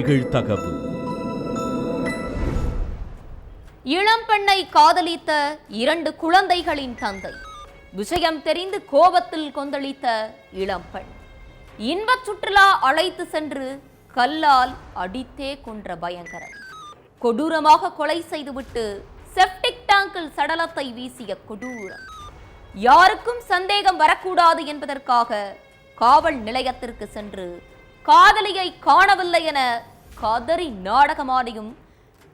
நிகழ்தகவு. இளம்பெண்ணை காதலித்த 2 குழந்தைகளின் தந்தை. விஷயம் தெரிந்து கோபத்தில் கொந்தளித்த இளம்பெண். இன்பச் சுற்றுலா அழைத்து சென்று கல்லால் அடித்தே கொன்ற பயங்கரம். கொடூரமாக கொலை செய்துவிட்டு செப்டிக் டேங்கில் சடலத்தை வீசிய கொடூரம். யாருக்கும் சந்தேகம் வரக்கூடாது என்பதற்காக காவல் நிலையத்திற்கு சென்று காதலியை காணவில்லை என கதறி நாடகமாடியும்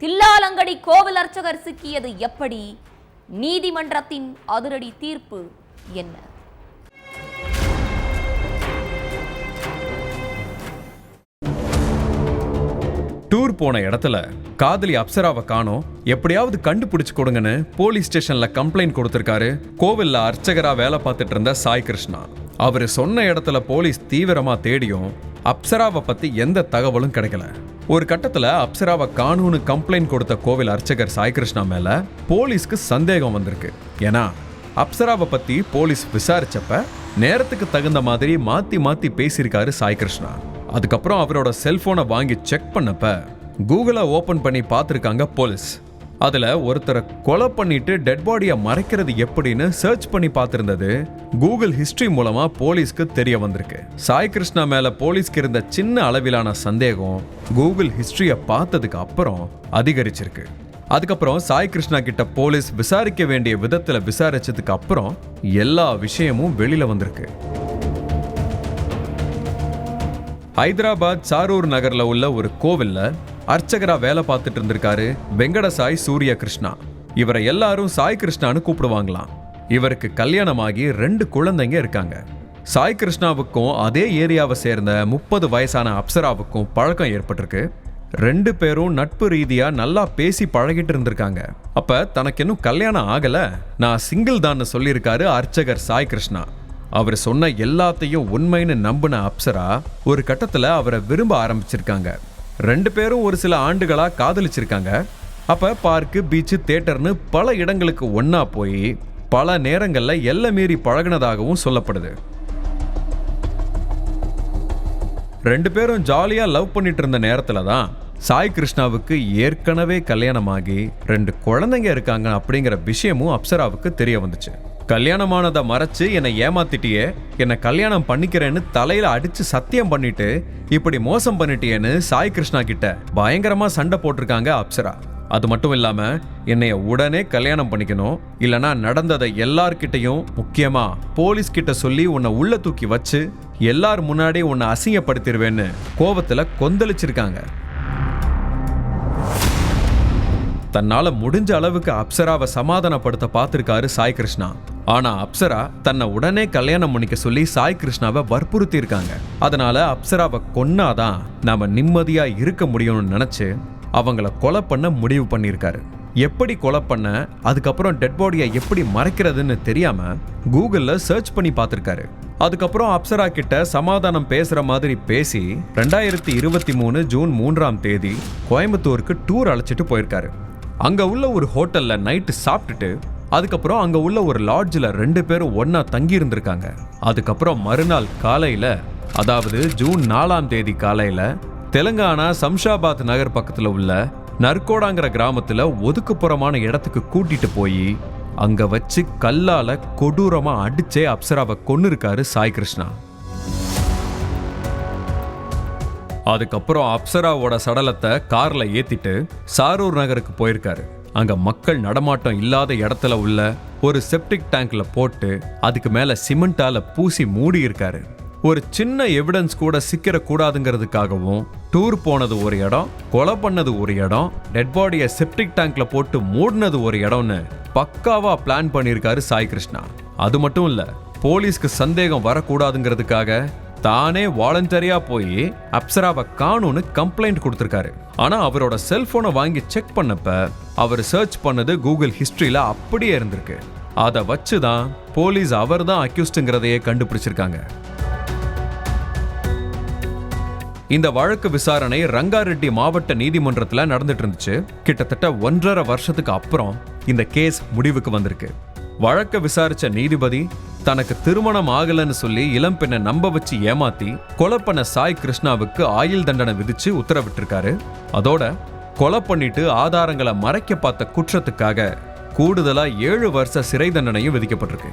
தில்லாலங்கடி கோவில் அர்ச்சகர் சிக்கியது எப்படி? நீதிமன்றத்தின் அதிரடி தீர்ப்பு என்ன? டூர் போன இடத்துல காதலி அப்சராவை காணோம், எப்படியாவது கண்டுபிடிச்சு கொடுங்கன்னு போலீஸ் ஸ்டேஷன்ல கம்ப்ளைண்ட் கொடுத்திருக்காரு கோவில்ல அர்ச்சகரா வேலை பார்த்துட்டு இருந்த சாய் கிருஷ்ணா. அவரு சொன்ன இடத்துல போலீஸ் தீவிரமா தேடியும் அப்சராவை பத்தி எந்த தகவலும் கிடைக்கல. ஒரு கட்டத்துல அப்சராவை காணோம்னு கம்ப்ளைண்ட் கொடுத்த கோவில் அர்ச்சகர் சாய் கிருஷ்ணா மேல போலீஸ்க்கு சந்தேகம் வந்திருக்கு. ஏன்னா அப்சராவை பத்தி போலீஸ் விசாரிச்சப்ப நேரத்துக்கு தகுந்த மாதிரி மாத்தி மாத்தி பேசியிருக்காரு சாய் கிருஷ்ணா. அதுக்கப்புறம் அவரோட செல்போனை வாங்கி செக் பண்ணப்ப கூகுளை ஓபன் பண்ணி பார்த்துருக்காங்க போலீஸ். அதுல ஒருத்தரை கொலை பண்ணிட்டு டெட் பாடியை மறைக்கிறது எப்படின்னு சர்ச் பண்ணி பார்த்திருந்தது கூகுள் ஹிஸ்டரி மூலமா போலீஸ்க்கு தெரிய வந்திருக்கு. சாய் கிருஷ்ணா மேல போலீஸ்க்கு இருந்த சின்ன அளவிலான சந்தேகம் கூகுள் ஹிஸ்டரியை பார்த்ததுக்கு அப்புறம் அதிகரிச்சிருக்கு. அதுக்கப்புறம் சாய் கிருஷ்ணா கிட்ட போலீஸ் விசாரிக்க வேண்டிய விதத்துல விசாரிச்சதுக்கு அப்புறம் எல்லா விஷயமும் வெளியில வந்திருக்கு. ஹைதராபாத் சாரூர் நகர்ல உள்ள ஒரு கோவில்ல அர்ச்சகரா வேலை பார்த்துட்டு இருந்திருக்காரு வெங்கடசாய் சூரிய கிருஷ்ணா. இவரை எல்லாரும் சாய் கிருஷ்ணான்னு கூப்பிடுவாங்களாம். இவருக்கு கல்யாணமாகி 2 குழந்தைங்க இருக்காங்க. சாய் கிருஷ்ணாவுக்கும் அதே ஏரியாவை சேர்ந்த 30 வயசான அப்சராவுக்கும் பழக்கம் ஏற்பட்டிருக்கு. 2 பேரும் நட்பு ரீதியா நல்லா பேசி பழகிட்டு இருந்திருக்காங்க. அப்ப தனக்கு இன்னும் கல்யாணம் ஆகல, நான் சிங்கிள் தான் சொல்லியிருக்காரு அர்ச்சகர் சாய் கிருஷ்ணா. அவர் சொன்ன எல்லாத்தையும் உண்மைன்னு நம்பின அப்சரா ஒரு கட்டத்துல அவரை விரும்ப ஆரம்பிச்சிருக்காங்க. 2 பேரும் ஒரு சில ஆண்டுகளா காதலிச்சிருக்காங்க. அப்ப பார்க்கு, பீச்சு, தியேட்டர்னு பல இடங்களுக்கு ஒன்னா போய் பல நேரங்கள்ல எல்லை மீறி பழகினதாகவும் சொல்லப்படுது. 2 பேரும் ஜாலியா லவ் பண்ணிட்டு இருந்த நேரத்துல தான் சாய் கிருஷ்ணாவுக்கு ஏற்கனவே கல்யாணமாகி 2 குழந்தைங்க இருக்காங்க அப்படிங்கிற விஷயமும் அப்சராவுக்கு தெரிய வந்துச்சு. கல்யாணமானதை மறைச்சு என்னை ஏமாத்திட்டியே, என்னை கல்யாணம் பண்ணிக்கிறேன்னு தலையில அடிச்சு சத்தியம் பண்ணிட்டு இப்படி மோசம் பண்ணிட்டியேன்னு சாய் கிருஷ்ணா கிட்ட பயங்கரமா சண்டை போட்டிருக்காங்க அப்சரா. அது மட்டும் இல்லாம என்னைய உடனே கல்யாணம் பண்ணிக்கணும், இல்லனா நடந்ததை எல்லார்கிட்டையும் முக்கியமா போலீஸ் கிட்ட சொல்லி உன்னை உள்ள தூக்கி வச்சு எல்லார் முன்னாடி உன்னை அசிங்கப்படுத்திடுவேன்னு கோபத்துல கொந்தளிச்சிருக்காங்க. தன்னால முடிஞ்ச அளவுக்கு அப்சராவை சமாதானப்படுத்த பார்த்திருக்காரு சாய் கிருஷ்ணா. ஆனா அப்சரா தன்னை உடனே கல்யாணம் பண்ணிக்க சொல்லி சாய் கிருஷ்ணாவை வற்புறுத்தி இருக்காங்க. அதனால அப்சராவை கொன்னாதான் நாம நிம்மதியா இருக்க முடியும்னு நினைச்சு அவங்கள கொலை பண்ண முடிவு பண்ணியிருக்காரு. எப்படி கொலை பண்ண, அதுக்கப்புறம் டெட் பாடியை எப்படி மறைக்கிறதுன்னு தெரியாம கூகுள்ல சர்ச் பண்ணி பார்த்திருக்காரு. அதுக்கப்புறம் அப்சரா கிட்ட சமாதானம் பேசுற மாதிரி பேசி 2023 ஜூன் 3ஆம் தேதி கோயம்புத்தூருக்கு டூர் அழைச்சிட்டு போயிருக்காரு. அங்க உள்ள ஒரு ஹோட்டல்ல நைட்டு சாப்பிட்டுட்டு அதுக்கப்புறம் அங்க உள்ள ஒரு லாட்ஜில் 2 பேரும் ஒன்னா தங்கி இருந்திருக்காங்க. அதுக்கப்புறம் மறுநாள் காலையில, அதாவது ஜூன் 4ஆம் தேதி காலையில தெலுங்கானா சம்ஷாபாத் நகர் பக்கத்துல உள்ள நர்கோடாங்கிற கிராமத்துல ஒதுக்குப்புறமான இடத்துக்கு கூட்டிட்டு போய் அங்க வச்சு கல்லால கொடூரமா அடிச்சே அப்சராவை கொன்னிருக்காரு சாய் கிருஷ்ணா. அதுக்கப்புறம் அப்சராவோட சடலத்தை கார்ல ஏத்திட்டு சாரூர் நகருக்கு போயிருக்காரு. அங்க மக்கள் நடமாட்டம் இல்லாத இடத்துல உள்ள ஒரு செப்டிக் டேங்க்ல போட்டு அதுக்கு மேல சிமெண்டால பூசி மூடி இருக்காரு. ஒரு சின்ன எவிடன்ஸ் கூட சிக்கிற கூடாதுங்கிறதுக்காகவும் டூர் போனது ஒரு இடம், கொலை பண்ணது ஒரு இடம், டெட் பாடியை செப்டிக் டேங்க்ல போட்டு மூடினது ஒரு இடம்னு பக்காவா பிளான் பண்ணியிருக்காரு சாய் கிருஷ்ணா. அது மட்டும் இல்ல, போலீஸ்க்கு சந்தேகம் வரக்கூடாதுங்கிறதுக்காக தானே வாலண்டரியா போய் அப்சராவை காணோம்னு கம்ப்ளைண்ட் கொடுத்திருக்காரு. ஆனா அவரோட செல்போனை வாங்கி செக் பண்ணப்ப அவர் சர்ச் பண்ணது கூகுள் ஹிஸ்டரியில அப்படியே இருந்திருக்கு. அதை வச்சுதான் போலீஸ் அவர் தான் அக்யூஸ்டுங்கிறதையே கண்டுபிடிச்சிருக்காங்க. இந்த வழக்கு விசாரணை ரங்காரெட்டி மாவட்ட நீதிமன்றத்துல நடந்துட்டு இருந்துச்சு. கிட்டத்தட்ட 1.5 வருஷத்துக்கு அப்புறம் இந்த கேஸ் முடிவுக்கு வந்திருக்கு. வழக்க விசாரிச்ச நீதிபதி தனக்கு திருமணம் ஆகலன்னு சொல்லி இளம்பெண்ணை நம்ப வச்சு ஏமாத்தி கொலை பண்ண சாய் கிருஷ்ணாவுக்கு ஆயுள் தண்டனை விதிச்சு உத்தரவிட்டிருக்காரு. அதோட கொலை பண்ணிட்டு ஆதாரங்களை மறைக்க பார்த்த குற்றத்துக்காக கூடுதலா 7 வருஷ சிறை தண்டனையும் விதிக்கப்பட்டிருக்கு.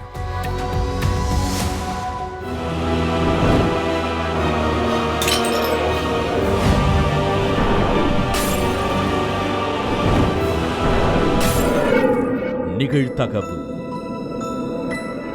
நிகழ்தகவு